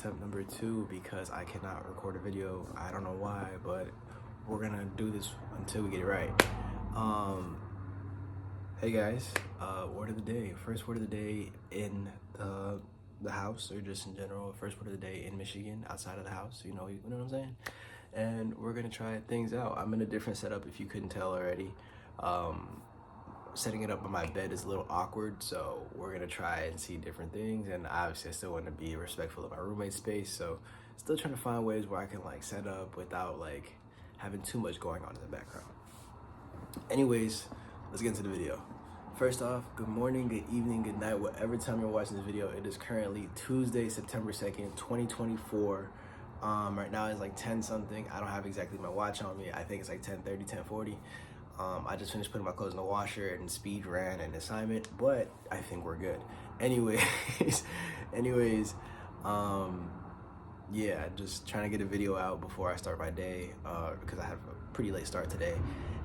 attempt number 2 because I cannot record a video. I don't know why, but we're gonna do this until we get it right. Hey guys, word of the day. First word of the day in the house, or just in general. First word of the day in Michigan, outside of the house. You know what I'm saying? And we're gonna try things out. I'm in a different setup, if you couldn't tell already. Setting it up on my bed is a little awkward, so we're gonna try and see different things. And obviously I still want to be respectful of my roommate's space, so still trying to find ways where I can like set up without like having too much going on in the background. Anyways, let's get into the video. First off, good morning, good evening, good night, whatever time you're watching this video. It is currently Tuesday, September 2nd, 2024. Right now it's like 10 something. I don't have exactly my watch on me. I think it's like 10:30, 10:40. I just finished putting my clothes in the washer and speed ran an assignment, but I think we're good. Anyways, yeah, just trying to get a video out before I start my day, because I have a pretty late start today,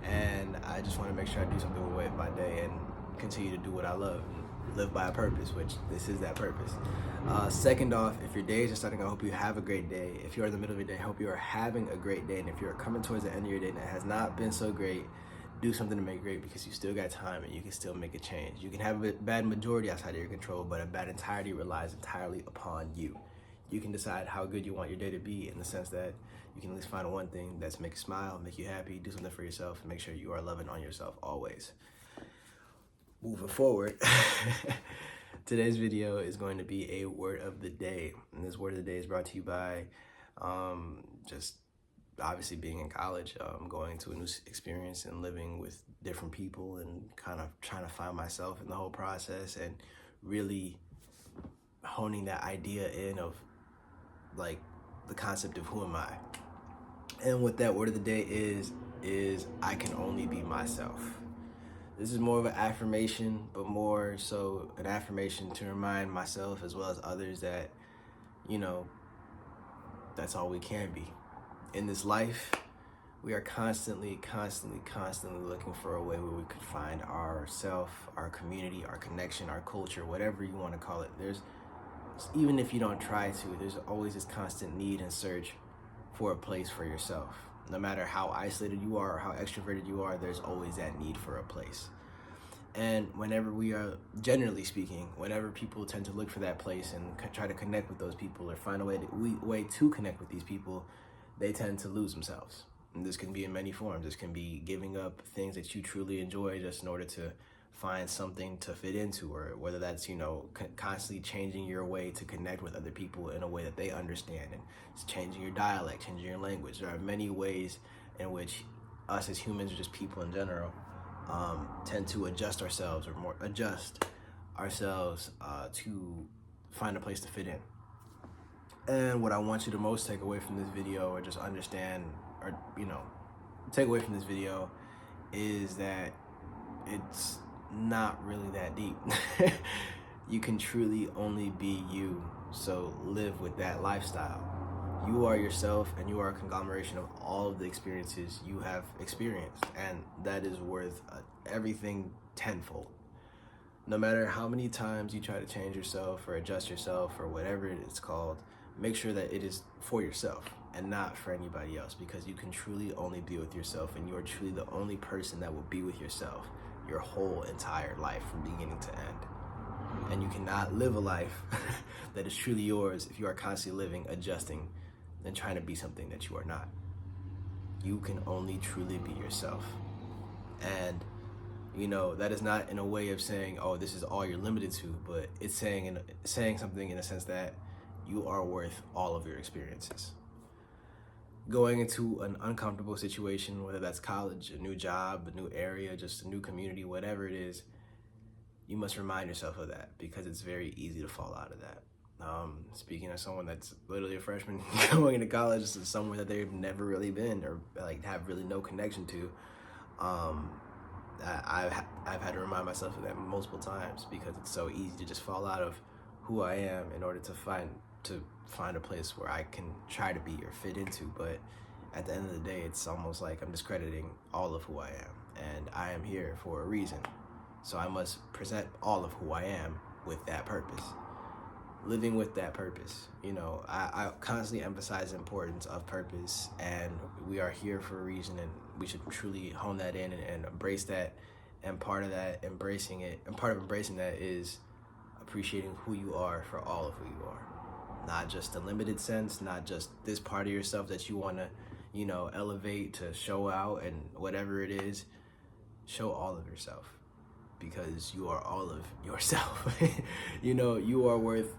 and I just want to make sure I do something with my day and continue to do what I love, live by a purpose, which this is that purpose. Second off, if your day is just starting, I hope you have a great day. If you're in the middle of your day, I hope you are having a great day, and if you're coming towards the end of your day and it has not been so great, do something to make it great, because you still got time and you can still make a change. You can have a bad majority outside of your control, but a bad entirety relies entirely upon you. You can decide how good you want your day to be, in the sense that you can at least find one thing that's make you smile, make you happy, do something for yourself, and make sure you are loving on yourself always. Moving forward, today's video is going to be a word of the day. And this word of the day is brought to you by just obviously being in college, going to a new experience and living with different people and kind of trying to find myself in the whole process, and really honing that idea in of like the concept of who am I. And what that word of the day is I can only be myself. This is more of an affirmation, but more so an affirmation to remind myself as well as others that, you know, that's all we can be. In this life, we are constantly looking for a way where we could find ourself, our community, our connection, our culture, whatever you want to call it. Even if you don't try to, there's always this constant need and search for a place for yourself. No matter how isolated you are or how extroverted you are, there's always that need for a place. And whenever we are, generally speaking, whenever people tend to look for that place and try to connect with those people or find a way to connect with these people, they tend to lose themselves. And this can be in many forms. This can be giving up things that you truly enjoy just in order to find something to fit into, or whether that's, you know, constantly changing your way to connect with other people in a way that they understand, and it's changing your dialect, changing your language. There are many ways in which us as humans, or just people in general, tend to adjust ourselves to find a place to fit in. And what I want you to most take away from this video, or just understand, or, you know, take away from this video, is that it's not really that deep. You can truly only be you, so live with that lifestyle. You are yourself, and you are a conglomeration of all of the experiences you have experienced, and that is worth everything tenfold. No matter how many times you try to change yourself or adjust yourself or whatever it's called, make sure that it is for yourself and not for anybody else, because you can truly only be with yourself, and you are truly the only person that will be with yourself your whole entire life from beginning to end. And you cannot live a life that is truly yours if you are constantly living, adjusting, and trying to be something that you are not. You can only truly be yourself. And, you know, that is not in a way of saying, oh, this is all you're limited to, but it's saying something in a sense that you are worth all of your experiences. Going into an uncomfortable situation, whether that's college, a new job, a new area, just a new community, whatever it is, you must remind yourself of that, because it's very easy to fall out of that. Speaking as someone that's literally a freshman going into college, somewhere that they've never really been, or like have really no connection to, I've had to remind myself of that multiple times, because it's so easy to just fall out of who I am in order to find a place where I can try to be or fit into. But at the end of the day, it's almost like I'm discrediting all of who I am, and I am here for a reason, so I must present all of who I am with that purpose. living with that purpose. You know, I constantly emphasize the importance of purpose, and we are here for a reason, and we should truly hone that in and embrace that. And part of that, embracing that is appreciating who you are for all of who you are. Not just the limited sense, not just this part of yourself that you want to, you know, elevate to show out, and whatever it is, show all of yourself, because you are all of yourself. You know, you are worth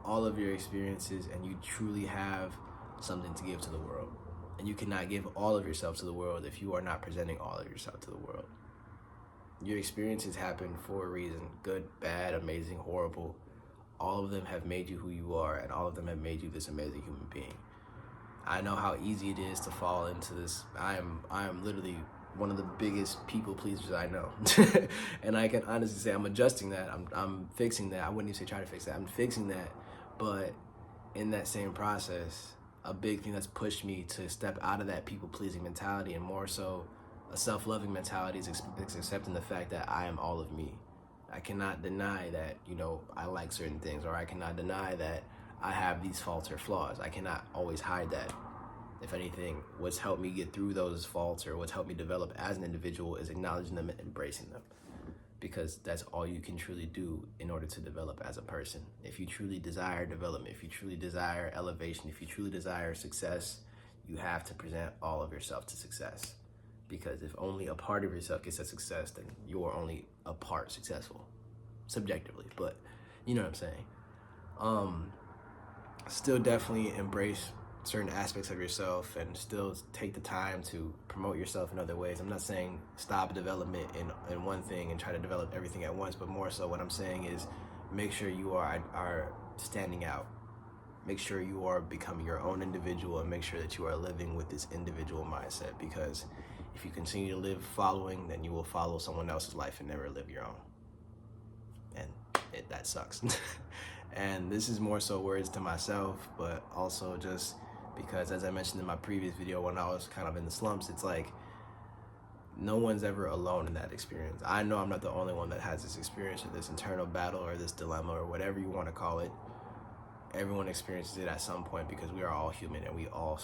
all of your experiences, and you truly have something to give to the world. And you cannot give all of yourself to the world if you are not presenting all of yourself to the world. Your experiences happen for a reason. Good, bad, amazing, horrible. All of them have made you who you are, and all of them have made you this amazing human being. I know how easy it is to fall into this. I am literally one of the biggest people pleasers I know. And I can honestly say I'm adjusting that. I'm fixing that. I wouldn't even say try to fix that. I'm fixing that. But in that same process, a big thing that's pushed me to step out of that people-pleasing mentality, and more so a self-loving mentality, is accepting the fact that I am all of me. I cannot deny that, you know, I like certain things, or I cannot deny that I have these faults or flaws. I cannot always hide that. If anything, what's helped me get through those faults, or what's helped me develop as an individual, is acknowledging them and embracing them. Because that's all you can truly do in order to develop as a person. If you truly desire development, if you truly desire elevation, if you truly desire success, you have to present all of yourself to success. Because if only a part of yourself gets a success, then you're only a part successful, subjectively. But you know what I'm saying. Still definitely embrace certain aspects of yourself, and still take the time to promote yourself in other ways. I'm not saying stop development in one thing and try to develop everything at once, but more so what I'm saying is make sure you are standing out. Make sure you are becoming your own individual, and make sure that you are living with this individual mindset. Because if you continue to live following, then you will follow someone else's life and never live your own. And that sucks. And this is more so words to myself, but also just because, as I mentioned in my previous video, when I was kind of in the slumps, it's like no one's ever alone in that experience. I know I'm not the only one that has this experience, or this internal battle, or this dilemma, or whatever you want to call it. Everyone experiences it at some point, because we are all human, and we all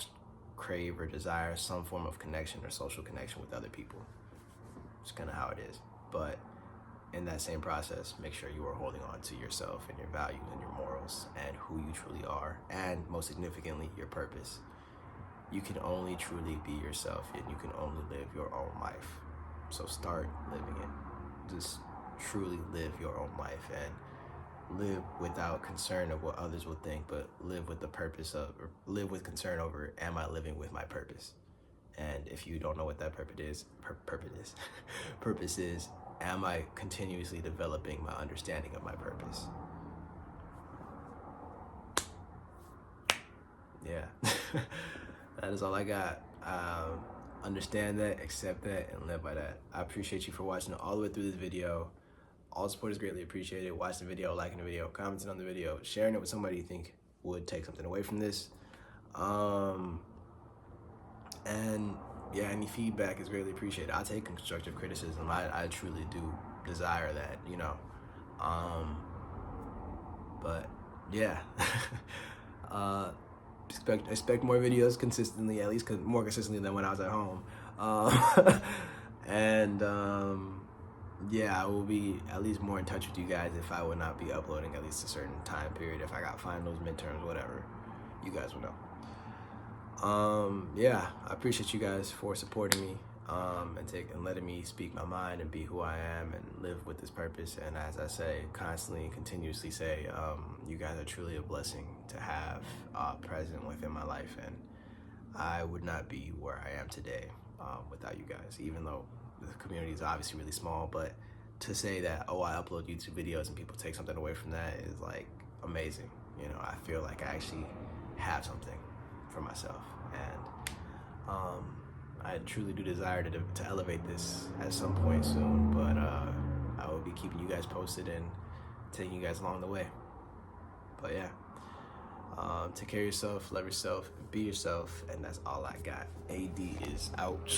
crave or desire some form of connection or social connection with other people. It's kind of how it is. But in that same process, make sure you are holding on to yourself and your values and your morals and who you truly are, and most significantly, your purpose. You can only truly be yourself, and you can only live your own life. So start living it. Just truly live your own life, and live without concern of what others will think, but live with the purpose of, or live with concern over, am I living with my purpose? And if you don't know what that purpose is, am I continuously developing my understanding of my purpose? Yeah, that is all I got. Understand that, accept that, and live by that. I appreciate you for watching all the way through this video. All support is greatly appreciated. Watching the video, liking the video, commenting on the video, sharing it with somebody you think would take something away from this. And yeah, any feedback is greatly appreciated. I take constructive criticism. I truly do desire that, you know. But yeah, expect more videos consistently, at least more consistently than when I was at home. Yeah, I will be at least more in touch with you guys if I would not be uploading at least a certain time period. If I got finals, midterms, whatever, you guys will know. Yeah, I appreciate you guys for supporting me, and letting me speak my mind and be who I am and live with this purpose. And as I say, constantly and continuously say, you guys are truly a blessing to have present within my life. And I would not be where I am today without you guys, even though the community is obviously really small. But to say that, oh, I upload YouTube videos and people take something away from that is like amazing. You know, I feel like I actually have something for myself, and I truly do desire to elevate this at some point soon. But I will be keeping you guys posted and taking you guys along the way. But yeah, take care of yourself, love yourself, be yourself, and that's all I got. AD is out.